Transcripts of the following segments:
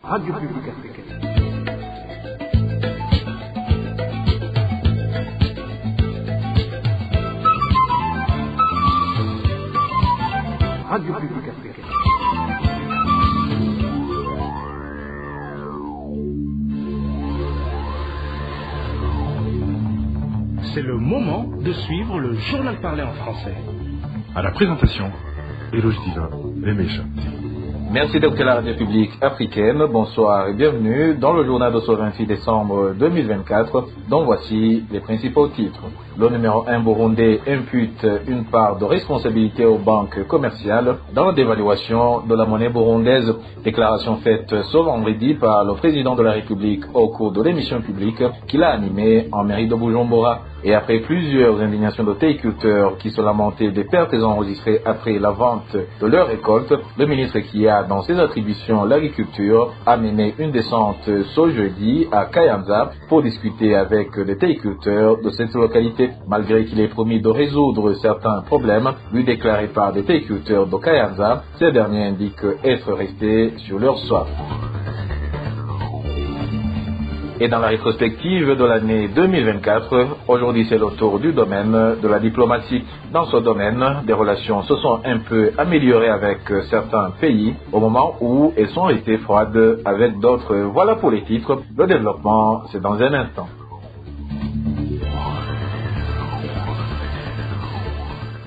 Radio Publique Africaine. Radio Publique Africaine. C'est le moment de suivre le journal parlé en français. À la présentation, Eloge Diva, Lemesha. Merci d'écouter la radio publique africaine. Bonsoir et bienvenue dans le journal de ce 26 décembre 2024, dont voici les principaux titres. Le numéro 1 burundais impute une part de responsabilité aux banques commerciales dans la dévaluation de la monnaie burundaise. Déclaration faite ce vendredi par le président de la République au cours de l'émission publique qu'il a animée en mairie de Bujumbura. Et après plusieurs indignations de téléculteurs qui se lamentaient des pertes enregistrées après la vente de leur récolte, le ministre qui a dans ses attributions l'agriculture a mené une descente ce jeudi à Kayanza pour discuter avec les téléculteurs de cette localité. Malgré qu'il ait promis de résoudre certains problèmes lui déclarés par des téléculteurs de Kayanza, ces derniers indiquent être restés sur leur soif. Et dans la rétrospective de l'année 2024, aujourd'hui c'est le tour du domaine de la diplomatie. Dans ce domaine, des relations se sont un peu améliorées avec certains pays au moment où elles sont restées froides avec d'autres. Voilà pour les titres. Le développement, c'est dans un instant.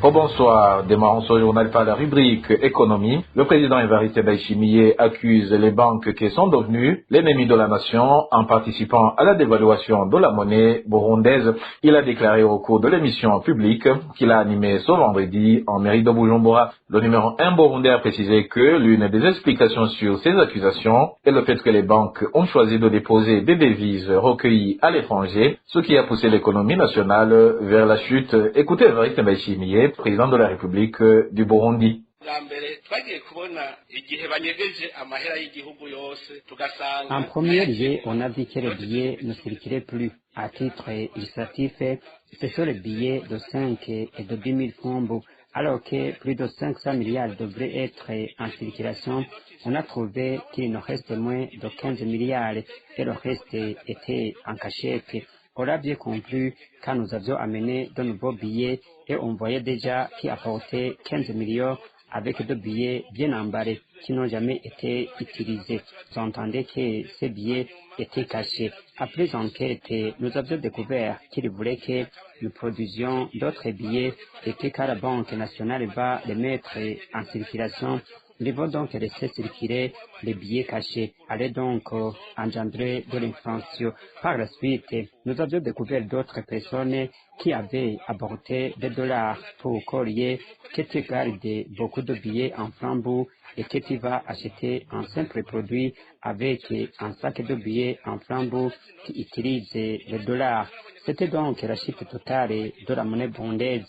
Au bonsoir, démarrons ce journal par la rubrique économie. Le président Évariste Ndayishimiye accuse les banques qui sont devenues l'ennemi de la nation en participant à la dévaluation de la monnaie burundaise. Il a déclaré au cours de l'émission publique qu'il a animée ce vendredi en mairie de Bujumbura. Le numéro 1 burundais a précisé que l'une des explications sur ces accusations est le fait que les banques ont choisi de déposer des devises recueillies à l'étranger, ce qui a poussé l'économie nationale vers la chute. Écoutez Évariste Ndayishimiye, président de la République du Burundi. En premier lieu, on a dit que les billets ne circulaient plus. À titre illustratif, ce sont les billets de 5 et de 10 000 francs, alors que plus de 500 milliards devraient être en circulation. On a trouvé qu'il nous reste moins de 15 milliards et le reste était en cachette. On a bien compris quand nous avions amené de nouveaux billets et on voyait déjà qui apportait 15 millions avec deux billets bien emballés qui n'ont jamais été utilisés. J'entendais que ces billets étaient cachés. Après enquête, nous avions découvert qu'ils voulaient que nous produisions d'autres billets et que quand la Banque nationale va les mettre en circulation, ils vont donc laisser circuler les billets cachés, allait donc engendrer de l'inflation. Par la suite, nous avions découvert d'autres personnes qui avaient apporté des dollars pour collier que tu gardes beaucoup de billets en flambeau et que tu vas acheter un simple produit avec un sac de billets en flambeau qui utilise les dollars. C'était donc la chute totale de la monnaie burundaise.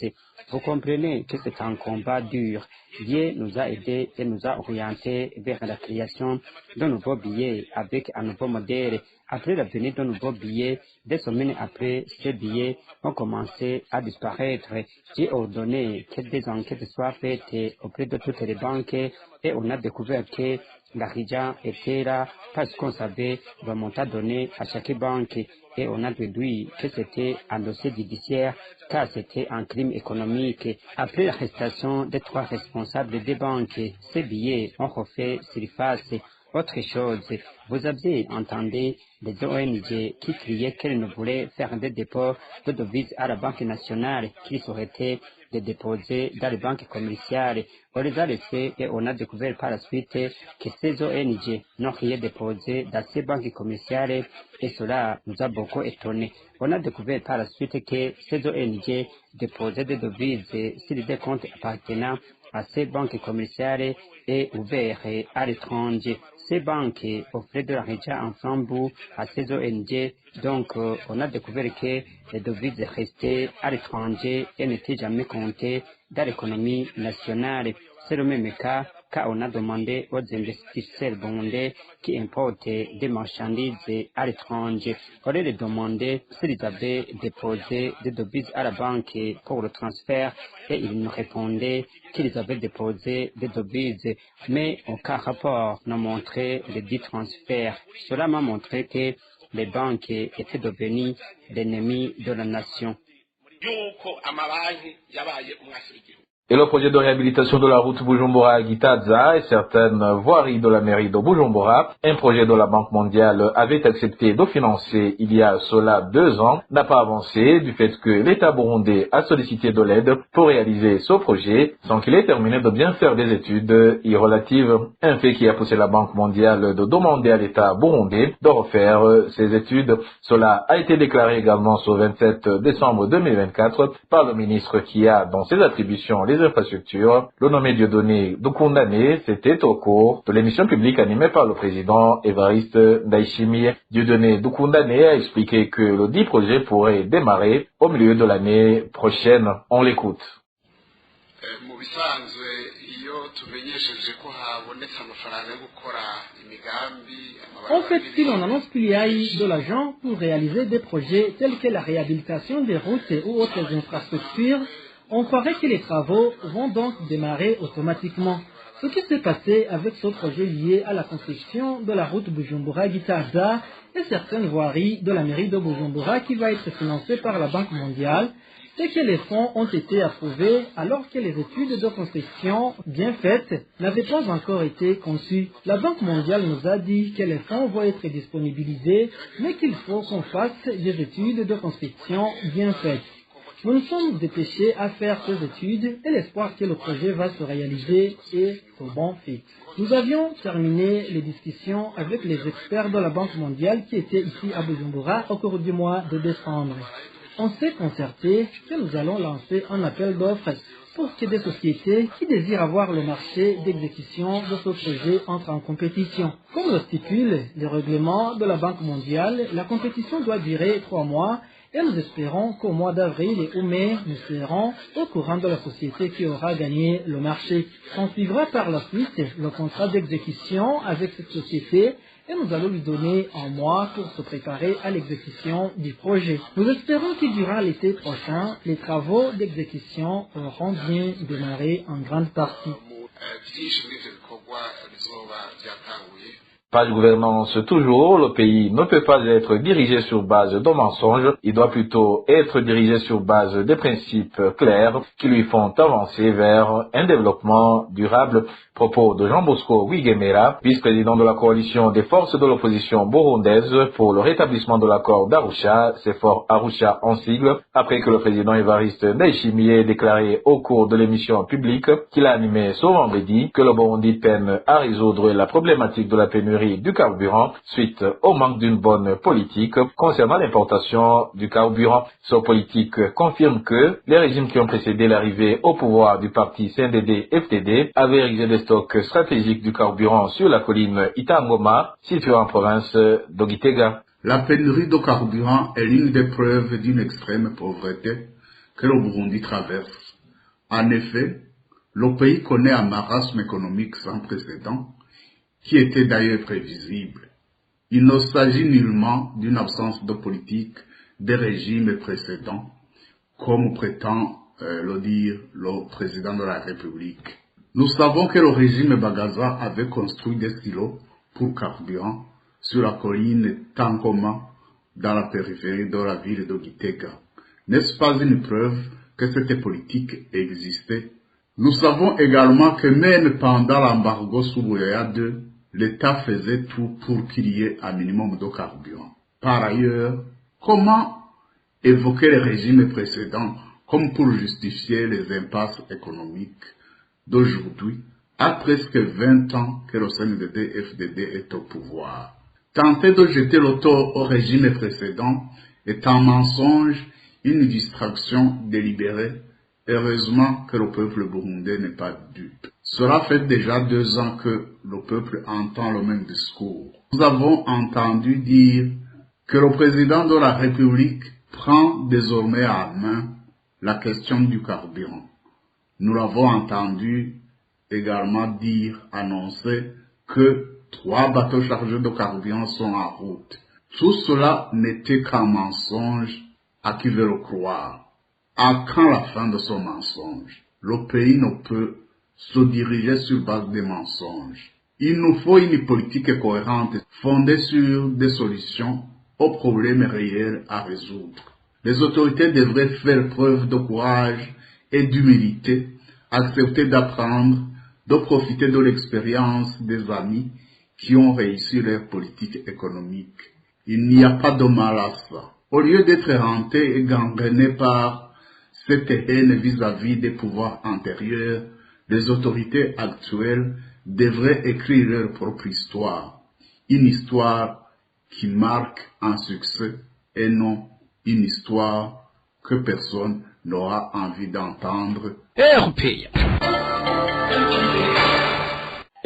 Vous comprenez que c'est un combat dur. Dieu nous a aidés et nous a orientés vers la création de nouveaux billets avec un nouveau modèle. Après la venue de nouveaux billets, des semaines après, ces billets ont commencé à disparaître. J'ai ordonné que des enquêtes soient faites auprès de toutes les banques et on a découvert que l'argent était là parce qu'on savait le montant donné à chaque banque et on a déduit que c'était un dossier judiciaire car c'était un crime économique. Après l'arrestation des 3 responsables des banques, ces billets ont refait surface. Autre chose, vous aviez entendu des ONG qui criaient qu'elles ne voulaient faire des dépôts de devises à la Banque nationale, qu'ils souhaitaient de déposer dans les banques commerciales. On les a laissés et on a découvert par la suite que ces ONG n'ont rien déposé dans ces banques commerciales et cela nous a beaucoup étonnés. On a découvert par la suite que ces ONG déposaient des devises sur des comptes appartenant à ces banques commerciales et ouverts à l'étranger. Ces banques offraient de l'argent en flambeau à ces ONG, donc on a découvert que les devises restaient à l'étranger et n'étaient jamais comptées dans l'économie nationale. C'est le même cas car on a demandé aux investisseurs burundais qui importent des marchandises à l'étranger, on leur a demandé s'ils avaient déposé des devises à la banque pour le transfert et ils nous répondaient qu'ils avaient déposé des devises, mais aucun rapport n'a montré les dits transferts. Cela m'a montré que les banques étaient devenues l'ennemi de la nation. Et le projet de réhabilitation de la route Bujumbura-Gitaza et certaines voiries de la mairie de Bujumbura, un projet de la Banque mondiale avait accepté de financer il y a cela 2 ans, n'a pas avancé du fait que l'État burundais a sollicité de l'aide pour réaliser ce projet sans qu'il ait terminé de bien faire des études y relatives. Un fait qui a poussé la Banque mondiale de demander à l'État burundais de refaire ses études. Cela a été déclaré également ce 27 décembre 2024 par le ministre qui a dans ses attributions les infrastructures. Le nommé Dieudonné Dukundane, c'était au cours de l'émission publique animée par le président Évariste Ndayishimiye. Dieudonné Dukundane a expliqué que le dit projet pourrait démarrer au milieu de l'année prochaine. On l'écoute. En fait, si l'on annonce qu'il y a eu de l'argent pour réaliser des projets tels que la réhabilitation des routes ou autres infrastructures, on croirait que les travaux vont donc démarrer automatiquement. Ce qui s'est passé avec ce projet lié à la construction de la route Bujumbura-Gitaza et certaines voiries de la mairie de Bujumbura qui va être financée par la Banque mondiale, c'est que les fonds ont été approuvés alors que les études de construction bien faites n'avaient pas encore été conçues. La Banque mondiale nous a dit que les fonds vont être disponibilisés, mais qu'il faut qu'on fasse des études de construction bien faites. Nous nous sommes dépêchés à faire ces études et l'espoir que le projet va se réaliser est au bon fait. Nous avions terminé les discussions avec les experts de la Banque mondiale qui étaient ici à Bujumbura au cours du mois de décembre. On s'est concerté que nous allons lancer un appel d'offres pour que des sociétés qui désirent avoir le marché d'exécution de ce projet entrent en compétition. Comme le stipule le règlement de la Banque mondiale, la compétition doit durer 3 mois et nous espérons qu'au mois d'avril et au mai, nous serons au courant de la société qui aura gagné le marché. On suivra par la suite le contrat d'exécution avec cette société et nous allons lui donner 1 mois pour se préparer à l'exécution du projet. Nous espérons que durant l'été prochain, les travaux d'exécution auront bien démarré en grande partie. Pas de gouvernance toujours, le pays ne peut pas être dirigé sur base de mensonges, il doit plutôt être dirigé sur base des principes clairs qui lui font avancer vers un développement durable. Propos de Jean Bosco Wigemera, vice-président de la coalition des forces de l'opposition burundaise pour le rétablissement de l'accord d'Arusha, c'est fort Arusha en sigle, après que le président Évariste Ndayishimiye ait déclaré au cours de l'émission publique qu'il a animé ce vendredi que le Burundi peine à résoudre la problématique de la pénurie du carburant suite au manque d'une bonne politique concernant l'importation du carburant. Ce politique confirme que les régimes qui ont précédé l'arrivée au pouvoir du parti CNDD-FDD avaient érigé des stocks stratégiques du carburant sur la colline Itangoma, située en province de Gitega. La pénurie de carburant est l'une des preuves d'une extrême pauvreté que le Burundi traverse. En effet, le pays connaît un marasme économique sans précédent, qui était d'ailleurs prévisible. Il ne s'agit nullement d'une absence de politique des régimes précédents, comme prétend le dire le président de la République. Nous savons que le régime Bagaza avait construit des silos pour carburant sur la colline Tangoma, dans la périphérie de la ville de Gitega. N'est-ce pas une preuve que cette politique existait? Nous savons également que même pendant l'embargo sous Bouya II, l'État faisait tout pour qu'il y ait un minimum de carburant. Par ailleurs, comment évoquer les régimes précédents comme pour justifier les impasses économiques d'aujourd'hui, à presque 20 ans que le CNDD-FDD est au pouvoir? Tenter de jeter le tort au régime précédent est un mensonge, une distraction délibérée. Heureusement que le peuple burundais n'est pas dupe. Cela fait déjà 2 ans que le peuple entend le même discours. Nous avons entendu dire que le président de la République prend désormais à main la question du carburant. Nous l'avons entendu également annoncer que 3 bateaux chargés de carburant sont en route. Tout cela n'était qu'un mensonge, à qui veut le croire. À quand la fin de ce mensonge? Le pays ne peut se diriger sur base des mensonges. Il nous faut une politique cohérente fondée sur des solutions aux problèmes réels à résoudre. Les autorités devraient faire preuve de courage et d'humilité, accepter d'apprendre, de profiter de l'expérience des amis qui ont réussi leur politique économique. Il n'y a pas de mal à ça. Au lieu d'être hanté et gangréné par cette haine vis-à-vis des pouvoirs antérieurs, les autorités actuelles devraient écrire leur propre histoire. Une histoire qui marque un succès et non une histoire que personne n'aura envie d'entendre.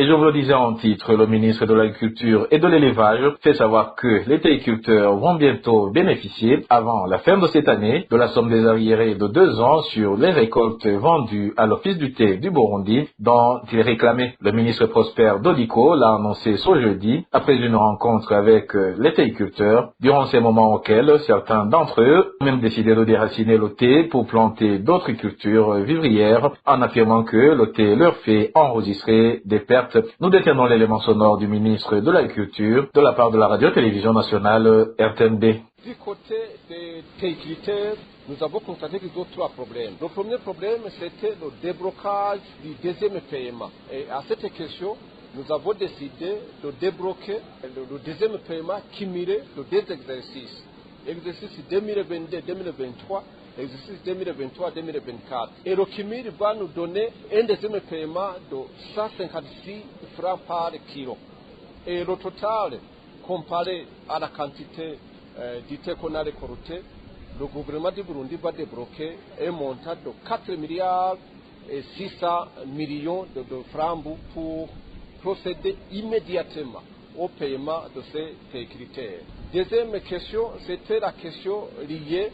Et je vous le disais en titre, le ministre de l'Agriculture et de l'Élevage fait savoir que les téléculteurs vont bientôt bénéficier, avant la fin de cette année, de la somme des arriérés de 2 ans sur les récoltes vendues à l'Office du thé du Burundi, dont il réclamait. Le ministre Prosper Dodiko l'a annoncé ce jeudi, après une rencontre avec les téléculteurs, durant ces moments auxquels certains d'entre eux ont même décidé de déraciner le thé pour planter d'autres cultures vivrières, en affirmant que le thé leur fait enregistrer des pertes. Nous détenons l'élément sonore du ministre de l'Agriculture de la part de la radio-télévision nationale RTNB. Du côté des téléculteurs, nous avons constaté qu'ils ont 3 problèmes. Le premier problème, c'était le déblocage du deuxième paiement. Et à cette question, nous avons décidé de débloquer le deuxième paiement cumulé de 2 exercices. Exercice 2022-2023. Exercice 2023-2024. Et le cumul va nous donner un deuxième paiement de 156 francs par kilo. Et le total, comparé à la quantité du thé qu'on a récolté, le gouvernement du Burundi va débloquer un montant de 4 milliards et 600 millions de francs pour procéder immédiatement au paiement de ces critères. Deuxième question, c'était la question liée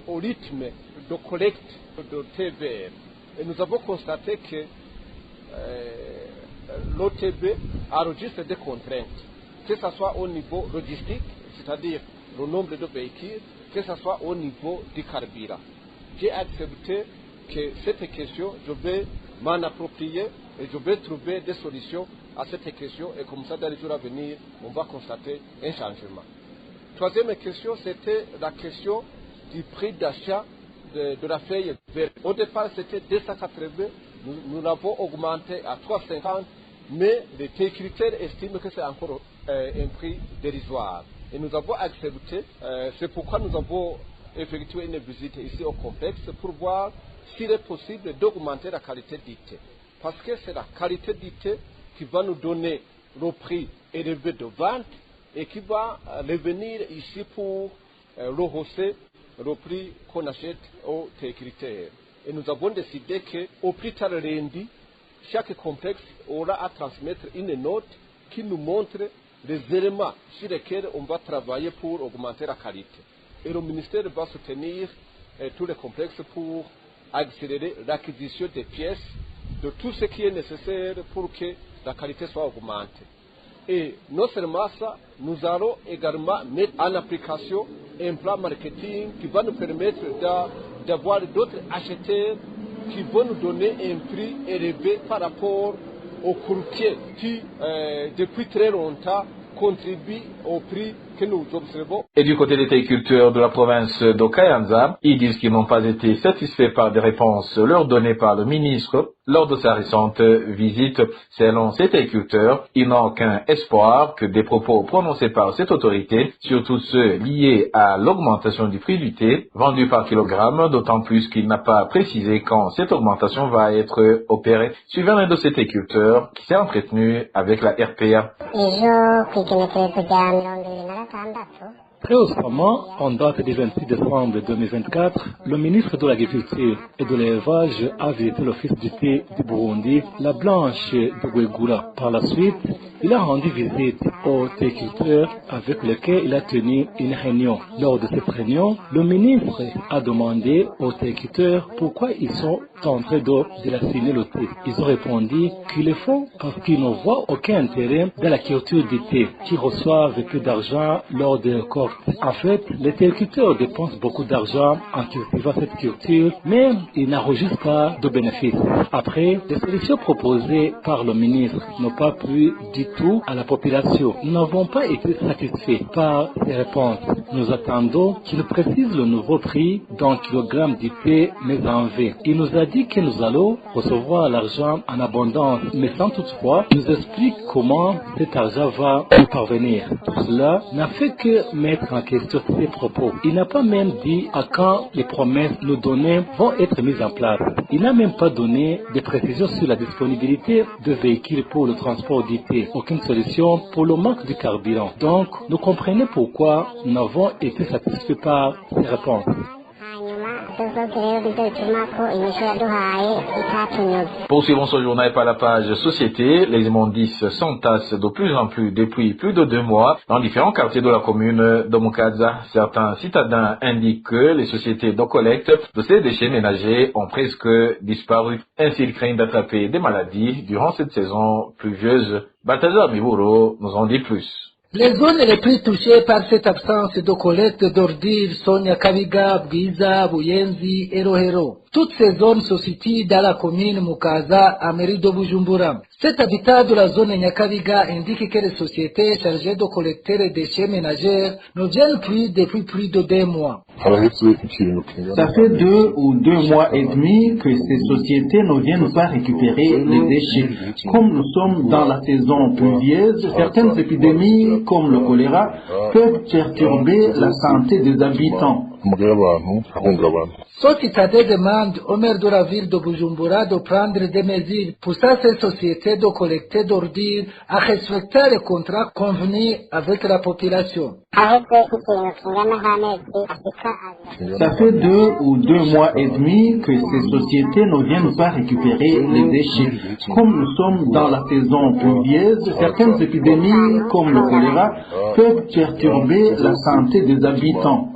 au rythme de collecte de thé vert. Et nous avons constaté que l'OTB enregistre des contraintes, que ce soit au niveau logistique, c'est-à-dire le nombre de véhicules, que ce soit au niveau du carburant. J'ai accepté que cette question, je vais m'en approprier et je vais trouver des solutions à cette question, et comme ça, dans les jours à venir, on va constater un changement. Troisième question, c'était la question du prix d'achat de la feuille verte. Au départ, c'était 280, nous l'avons augmenté à 350, mais les téléculteurs estiment que c'est encore un prix dérisoire. Et nous avons accepté, c'est pourquoi nous avons effectué une visite ici au complexe pour voir s'il est possible d'augmenter la qualité du thé. Parce que c'est la qualité du thé qui va nous donner le prix élevé de vente et qui va revenir ici pour rehausser le prix qu'on achète aux téléculteurs. Et nous avons décidé qu'au plus tard lundi, chaque complexe aura à transmettre une note qui nous montre les éléments sur lesquels on va travailler pour augmenter la qualité. Et le ministère va soutenir tous les complexes pour accélérer l'acquisition des pièces, de tout ce qui est nécessaire pour que la qualité soit augmentée. Et non seulement ça, nous allons également mettre en application un plan marketing qui va nous permettre d'avoir d'autres acheteurs qui vont nous donner un prix élevé par rapport aux courtiers qui, depuis très longtemps, contribuent au prix que nous observons. Et du côté des téléculteurs de la province de Kayanza, ils disent qu'ils n'ont pas été satisfaits par des réponses leur données par le ministre lors de sa récente visite. Selon ces téléculteurs, ils n'ont aucun espoir que des propos prononcés par cette autorité, surtout ceux liés à l'augmentation du prix du thé vendu par kilogramme, d'autant plus qu'il n'a pas précisé quand cette augmentation va être opérée. Suivant l'un de ces téléculteurs qui s'est entretenu avec la RPA. Précisément, en date du 26 décembre 2024, le ministre de l'Agriculture et de l'Élevage a visité l'office du thé du Burundi, la Blanche de Guegura. Par la suite, il a rendu visite aux agriculteurs avec lesquels il a tenu une réunion. Lors de cette réunion, le ministre a demandé aux agriculteurs pourquoi ils sont en train de la signer le thé. Ils ont répondu qu'ils le font parce qu'ils ne voient aucun intérêt dans la culture du thé, qui reçoivent peu d'argent lors des récoltes. En fait, les agriculteurs dépensent beaucoup d'argent en cultivant cette culture, mais ils n'enregistrent pas de bénéfices. Après, les solutions proposées par le ministre n'ont pas plu du tout à la population. Nous n'avons pas été satisfaits par ces réponses. Nous attendons qu'il précise le nouveau prix d'un kilogramme du thé mis en vin. Il nous a dit que nous allons recevoir l'argent en abondance, mais sans toutefois nous explique comment cet argent va nous parvenir. Tout cela n'a fait que mettre en question ses propos. Il n'a pas même dit à quand les promesses nous données vont être mises en place. Il n'a même pas donné de précisions sur la disponibilité de véhicules pour le transport du thé. Aucune solution pour le manque de carburant. Donc, nous comprenons pourquoi nous n'avons été satisfaits par ces réponses. Poursuivons ce journal par la page Société. Les immondices s'entassent de plus en plus depuis plus de 2 mois dans différents quartiers de la commune de Mukaza. Certains citadins indiquent que les sociétés de collecte de ces déchets ménagers ont presque disparu. Ainsi, ils craignent d'attraper des maladies durant cette saison pluvieuse. Balthazar Miburo nous en dit plus. Les zones les plus touchées par cette absence de collecte d'ordures sont Nyakabiga, Bwiza, Buyenzi et Rohero. Toutes ces zones se situent dans la commune Mukaza, à mairie de Bujumbura. Cet habitat de la zone Nyakabiga indique que les sociétés chargées de collecter les déchets ménagers ne viennent plus depuis plus de 2 mois. Ça fait 2 ou 2 mois et demi que ces sociétés ne viennent pas récupérer les déchets. Comme nous sommes dans la saison pluvieuse, certaines épidémies comme le choléra peuvent perturber la santé des habitants. Ce citadin demande au maire de la ville de Bujumbura de prendre des mesures pour ces sociétés de collecter d'ordures à respecter les contrats convenus avec la population. Ça fait 2 ou 2 mois et demi que ces sociétés ne viennent pas récupérer les déchets. Comme nous sommes dans la saison pluvieuse, certaines épidémies comme le choléra peuvent perturber la santé des habitants.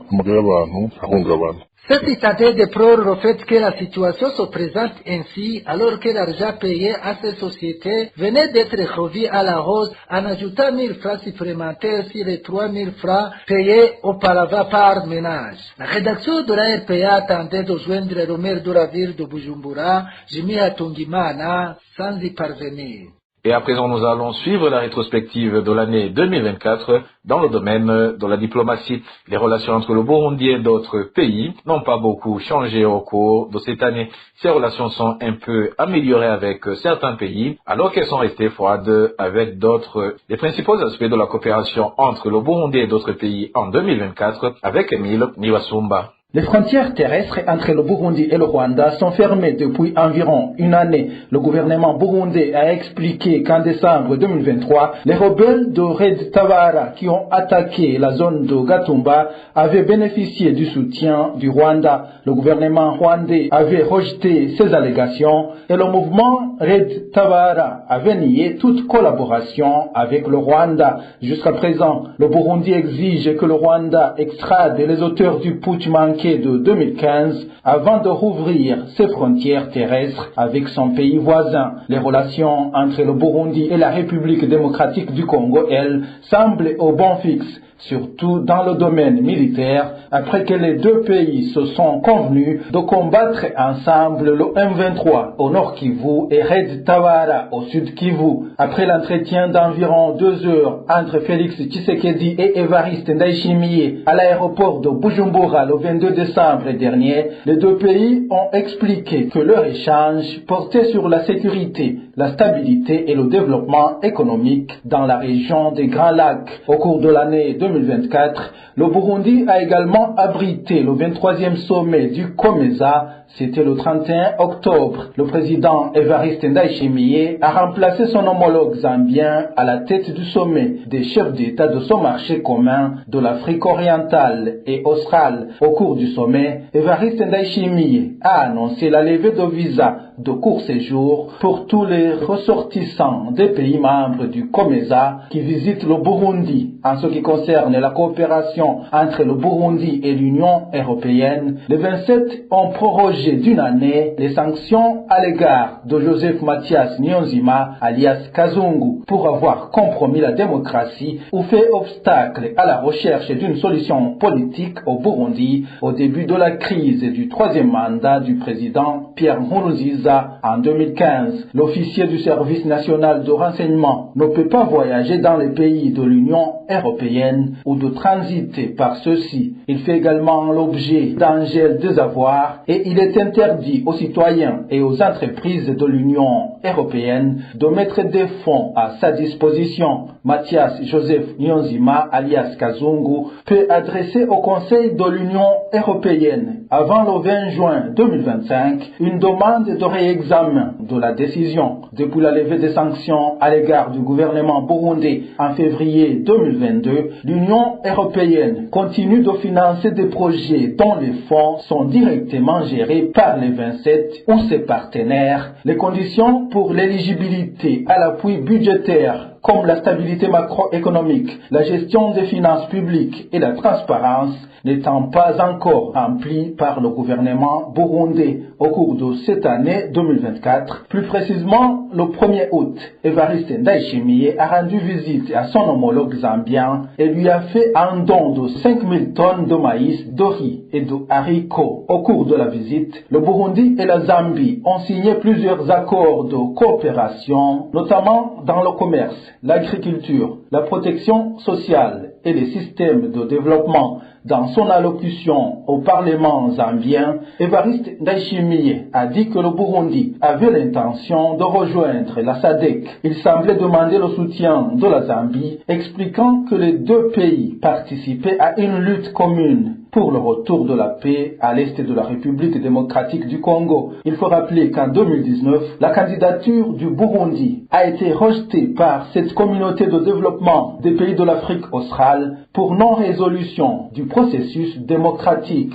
Ce citadin déplore le fait que la situation se présente ainsi alors que l'argent payé à ces sociétés venait d'être revu à la hausse en ajoutant 1000 francs supplémentaires sur les 3000 francs payés auparavant par ménage. La rédaction de la RPA attendait de joindre le maire de la ville de Bujumbura, Jimmy Atungimana, sans y parvenir. Et à présent, nous allons suivre la rétrospective de l'année 2024 dans le domaine de la diplomatie. Les relations entre le Burundi et d'autres pays n'ont pas beaucoup changé au cours de cette année. Ces relations sont un peu améliorées avec certains pays, alors qu'elles sont restées froides avec d'autres. Les principaux aspects de la coopération entre le Burundi et d'autres pays en 2024 avec Emile Niwasumba. Les frontières terrestres entre le Burundi et le Rwanda sont fermées depuis environ 1 année. Le gouvernement burundais a expliqué qu'en décembre 2023, les rebelles de Red Tabara qui ont attaqué la zone de Gatumba avaient bénéficié du soutien du Rwanda. Le gouvernement rwandais avait rejeté ces allégations et le mouvement Red Tabara avait nié toute collaboration avec le Rwanda. Jusqu'à présent, le Burundi exige que le Rwanda extrade les auteurs du putsch manqué de 2015 avant de rouvrir ses frontières terrestres avec son pays voisin. Les relations entre le Burundi et la République démocratique du Congo, elles, semblent au bon fixe, surtout dans le domaine militaire, après que les 2 pays se sont convenus de combattre ensemble le M23 au nord Kivu et Red Tabara au sud Kivu. Après l'entretien d'environ 2 heures entre Félix Tshisekedi et Evariste Ndayishimiye à l'aéroport de Bujumbura le 22 décembre dernier, les 2 pays ont expliqué que leur échange portait sur la sécurité, la stabilité et le développement économique dans la région des Grands Lacs. Au cours de l'année 2024, le Burundi a également abrité le 23e sommet du COMESA, C'était le 31 octobre. Le président Évariste Ndayishimiye a remplacé son homologue zambien à la tête du sommet des chefs d'État de son marché commun de l'Afrique orientale et australe. Au cours du sommet, Évariste Ndayishimiye a annoncé la levée de visas de court séjour pour tous les ressortissants des pays membres du COMESA qui visitent le Burundi. En ce qui concerne la coopération entre le Burundi et l'Union européenne, les 27 ont prorogé d'une année les sanctions à l'égard de Joseph Mathias Niyonzima, alias Kazungu, pour avoir compromis la démocratie ou fait obstacle à la recherche d'une solution politique au Burundi au début de la crise du troisième mandat du président Pierre Nkurunziza en 2015. L'officier du service national de renseignement ne peut pas voyager dans les pays de l'Union européenne ou de transiter par ceux-ci. Il fait également l'objet d'un gel des avoirs et il est interdit aux citoyens et aux entreprises de l'Union européenne de mettre des fonds à sa disposition. Mathias Joseph Niyonzima, alias Kazungu, peut adresser au Conseil de l'Union européenne, avant le 20 juin 2025, une demande de réexamen de la décision. Depuis la levée des sanctions à l'égard du gouvernement burundais en février 2022, l'Union européenne continue de financer des projets dont les fonds sont directement gérés par les 27 ou ses partenaires. Les conditions pour l'éligibilité à l'appui budgétaire comme la stabilité macroéconomique, la gestion des finances publiques et la transparence n'étant pas encore remplies par le gouvernement burundais au cours de cette année 2024. Plus précisément, le 1er août, Évariste Ndayishimiye a rendu visite à son homologue zambien et lui a fait un don de 5000 tonnes de maïs, de riz et de haricots. Au cours de la visite, le Burundi et la Zambie ont signé plusieurs accords de coopération, notamment dans le commerce, l'agriculture, la protection sociale et les systèmes de développement. Dans son allocution au Parlement zambien, Évariste Ndayishimiye a dit que le Burundi avait l'intention de rejoindre la SADC. Il semblait demander le soutien de la Zambie, expliquant que les deux pays participaient à une lutte commune pour le retour de la paix à l'est de la République démocratique du Congo. Il faut rappeler qu'en 2019, la candidature du Burundi a été rejetée par cette communauté de développement des pays de l'Afrique australe pour non-résolution du processus démocratique.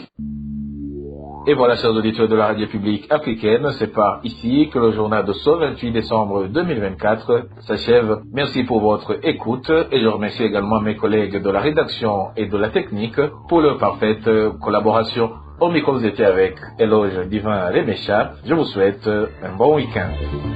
Et voilà, chers auditeurs de la radio publique africaine, c'est par ici que le journal de ce 28 décembre 2024 s'achève. Merci pour votre écoute et je remercie également mes collègues de la rédaction et de la technique pour leur parfaite collaboration. Au micro, vous étiez avec Éloge Divin Remécha. Je vous souhaite un bon week-end.